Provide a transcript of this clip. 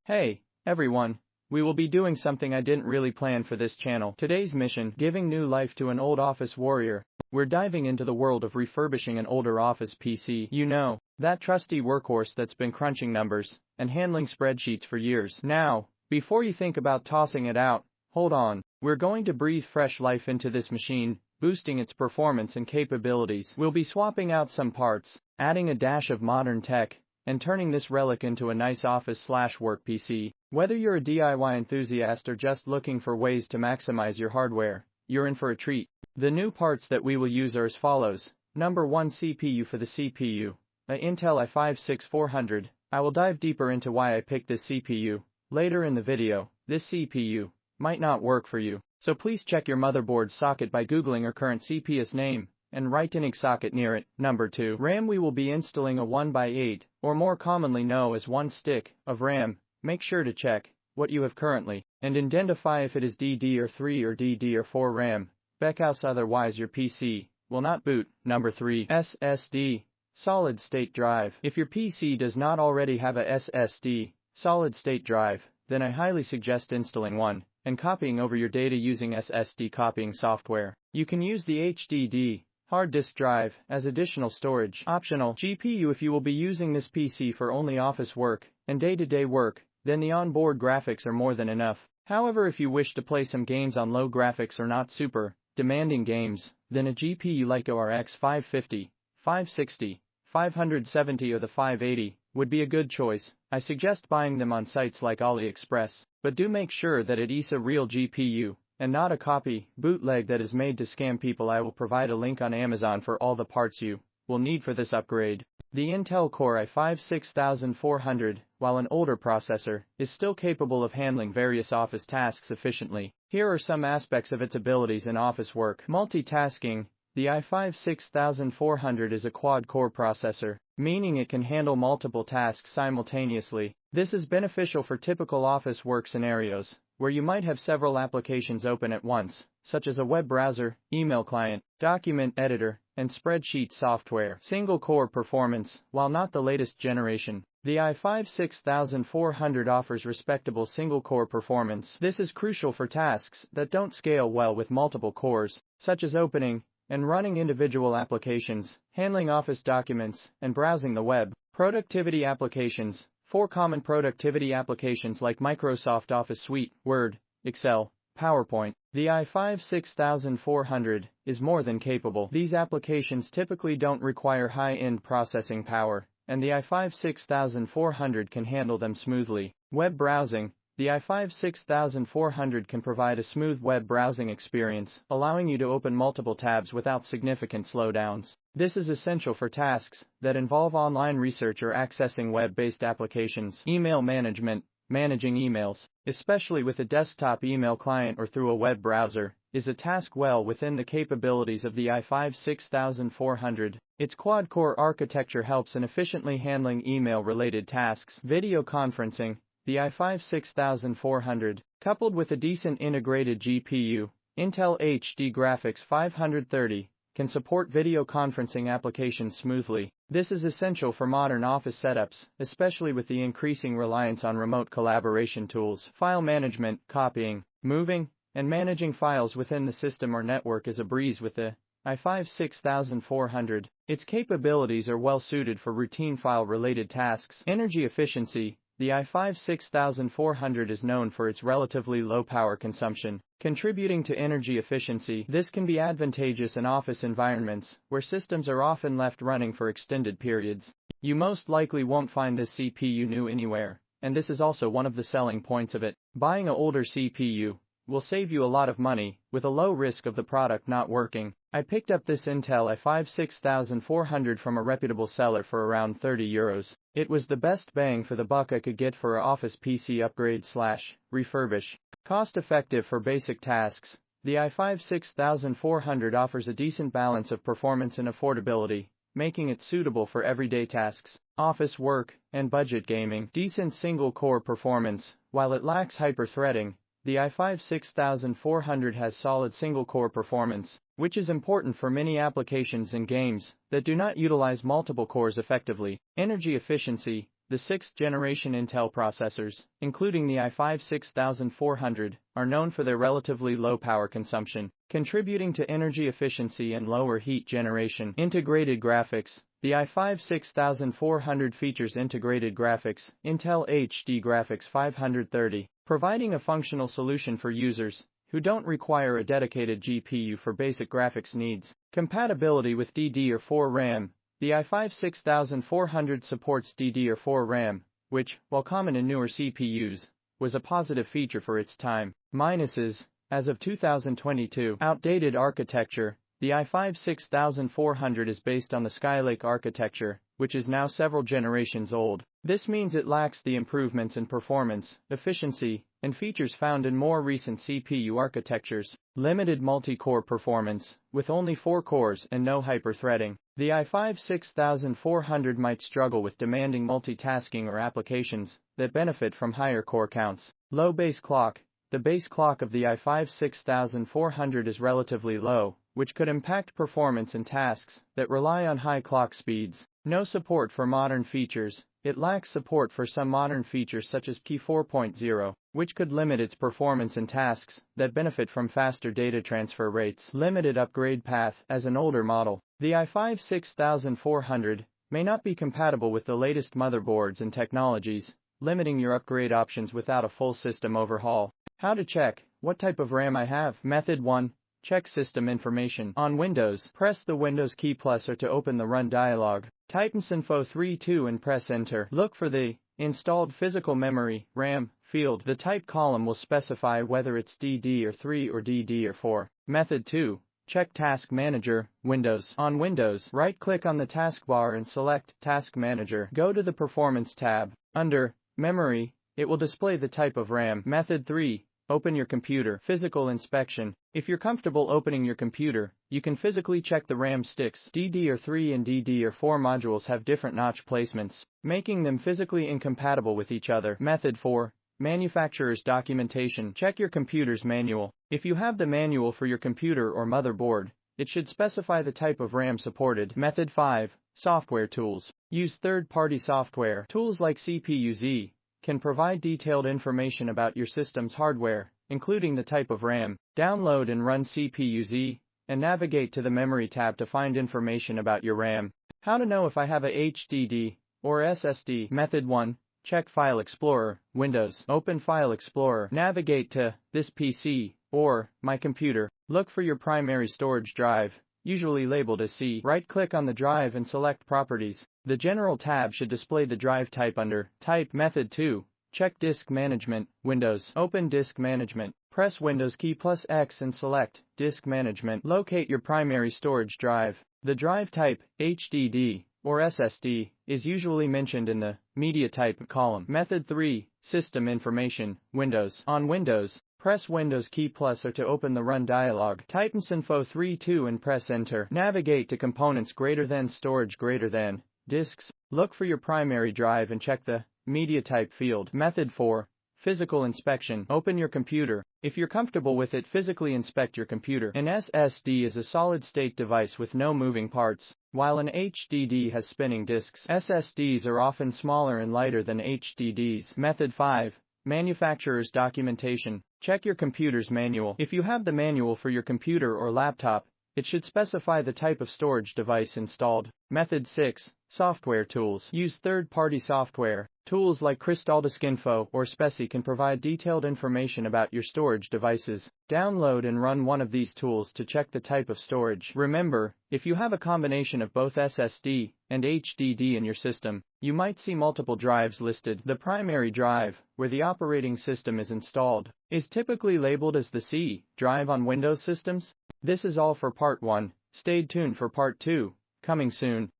Hey, everyone. We will be doing something I didn't really plan for this channel. Today's mission, giving new life to an old office warrior. We're diving into the world of refurbishing an older office PC. You know, that trusty workhorse that's been crunching numbers and handling spreadsheets for years. Now, before you think about tossing it out, hold on. We're going to breathe fresh life into this machine, boosting its performance and capabilities. We'll be swapping out some parts, adding a dash of modern tech, and turning this relic into a nice office/work PC. Whether you're a DIY enthusiast or just looking for ways to maximize your hardware, you're in for a treat. The new parts that we will use are as follows. Number 1, CPU. For the CPU, a Intel i5-6400. I will dive deeper into why I picked this CPU later in the video. This CPU might not work for you, so please check your motherboard socket by googling your current CPU's name and write in socket near it. Number 2, RAM. We will be installing a 1x8, or more commonly known as 1 stick, of RAM. Make sure to check what you have currently, and identify if it is DDR3 or DDR4 RAM, because otherwise your PC will not boot. Number 3, SSD, solid-state drive. If your PC does not already have a SSD, solid-state drive, then I highly suggest installing one, and copying over your data using SSD copying software. You can use the HDD, hard disk drive, as additional storage. Optional. GPU. If you will be using this PC for only office work and day-to-day work, then the onboard graphics are more than enough. However, if you wish to play some games on low graphics or not super demanding games, then a GPU like the RX 550, 560, 570 or the 580 would be a good choice. I suggest buying them on sites like AliExpress, but do make sure that it is a real GPU and not a copy, bootleg that is made to scam people. I will provide a link on Amazon for all the parts you will need for this upgrade. The Intel Core i5-6400, while an older processor, is still capable of handling various office tasks efficiently. Here are some aspects of its abilities in office work. Multitasking. The i5-6400 is a quad-core processor, meaning it can handle multiple tasks simultaneously. This is beneficial for typical office work scenarios, where you might have several applications open at once, such as a web browser, email client, document editor, and spreadsheet software. Single-core performance. While not the latest generation, the i5-6400 offers respectable single-core performance. This is crucial for tasks that don't scale well with multiple cores, such as opening and running individual applications, handling office documents, and browsing the web. Productivity applications. 4 common productivity applications like Microsoft Office Suite, Word, Excel, PowerPoint. The i5-6400 is more than capable. These applications typically don't require high-end processing power, and the i5-6400 can handle them smoothly. Web browsing. The i5-6400 can provide a smooth web browsing experience, allowing you to open multiple tabs without significant slowdowns. This is essential for tasks that involve online research or accessing web-based applications. Email management. Managing emails, especially with a desktop email client or through a web browser, is a task well within the capabilities of the i5-6400. Its quad-core architecture helps in efficiently handling email-related tasks. Video conferencing. The i5-6400, coupled with a decent integrated GPU, Intel HD Graphics 530, can support video conferencing applications smoothly. This is essential for modern office setups, especially with the increasing reliance on remote collaboration tools. File management. Copying, moving, and managing files within the system or network is a breeze with the i5-6400. Its capabilities are well suited for routine file-related tasks. Energy efficiency. The i5-6400 is known for its relatively low power consumption, contributing to energy efficiency. This can be advantageous in office environments, where systems are often left running for extended periods. You most likely won't find this CPU new anywhere, and this is also one of the selling points of it. Buying an older CPU will save you a lot of money, with a low risk of the product not working. I picked up this Intel i5-6400 from a reputable seller for around €30. It was the best bang for the buck I could get for an office PC upgrade/refurbish. Cost-effective for basic tasks. The i5-6400 offers a decent balance of performance and affordability, making it suitable for everyday tasks, office work, and budget gaming. Decent single-core performance. While it lacks hyper-threading, the i5-6400 has solid single-core performance, which is important for many applications and games that do not utilize multiple cores effectively. Energy efficiency. The 6th generation Intel processors, including the i5 6400, are known for their relatively low power consumption, contributing to energy efficiency and lower heat generation. Integrated graphics. The i5 6400 features integrated graphics, Intel HD Graphics 530, providing a functional solution for users who don't require a dedicated GPU for basic graphics needs. Compatibility with DDR4 RAM. The i5 6400 supports DDR4 RAM, which, while common in newer CPUs, was a positive feature for its time. Minuses. As of 2022, outdated architecture. The i5 6400 is based on the Skylake architecture, which is now several generations old. This means it lacks the improvements in performance, efficiency, and features found in more recent CPU architectures. Limited multi-core performance, with only 4 cores and no hyper-threading. The i5 6400 might struggle with demanding multitasking or applications that benefit from higher core counts. Low base clock. The base clock of the i5 6400 is relatively low, which could impact performance in tasks that rely on high clock speeds. No support for modern features. It lacks support for some modern features such as P 4.0, which could limit its performance in tasks that benefit from faster data transfer rates. Limited upgrade path. As an older model, the i5 6400 may not be compatible with the latest motherboards and technologies, limiting your upgrade options without a full system overhaul. How to check what type of RAM I have. Method 1. Check system information. On Windows, press the Windows key plus or to open the Run dialog. Type info32 and press Enter. Look for the Installed Physical Memory (RAM) field. The Type column will specify whether it's DDR3 or DDR4. Method 2. Check Task Manager, Windows. On Windows, right-click on the taskbar and select Task Manager. Go to the Performance tab. Under Memory, it will display the type of RAM. Method 3. Open your computer. Physical inspection. If you're comfortable opening your computer, you can physically check the RAM sticks. DDR3 and DDR4 modules have different notch placements, making them physically incompatible with each other. Method 4. Manufacturer's documentation. Check your computer's manual. If you have the manual for your computer or motherboard, it should specify the type of RAM supported. Method 5. Software tools. Use third-party software. Tools like CPU-Z can provide detailed information about your system's hardware, including the type of RAM. Download and run CPU-Z, and navigate to the Memory tab to find information about your RAM. How to know if I have a HDD or SSD. Method 1. Check File Explorer, Windows. Open File Explorer. Navigate to This PC or My Computer. Look for your primary storage drive, usually labeled as C. Right-click on the drive and select Properties. The General tab should display the drive type under Type. Method 2. Check Disk Management, Windows. Open Disk Management. Press Windows key plus X and select Disk Management. Locate your primary storage drive. The drive type, HDD or SSD, is usually mentioned in the Media Type column. Method 3. System Information, Windows. On Windows, press Windows key plus or to open the Run dialog. Type info32 and press Enter. Navigate to Components greater than Storage greater than Disks. Look for your primary drive and check the Media Type field. Method 4. Physical inspection. Open your computer. If you're comfortable with it, physically inspect your computer. An SSD is a solid-state device with no moving parts, while an HDD has spinning disks. SSDs are often smaller and lighter than HDDs. Method 5. Manufacturer's documentation. Check your computer's manual. If you have the manual for your computer or laptop, it should specify the type of storage device installed. Method 6. Software tools. Use third-party software. Tools like Crystaldiskinfo or Speci can provide detailed information about your storage devices. Download and run one of these tools to check the type of storage. Remember, if you have a combination of both SSD and HDD in your system, you might see multiple drives listed. The primary drive, where the operating system is installed, is typically labeled as the C drive on Windows systems. This is all for Part 1. Stay tuned for Part 2, coming soon.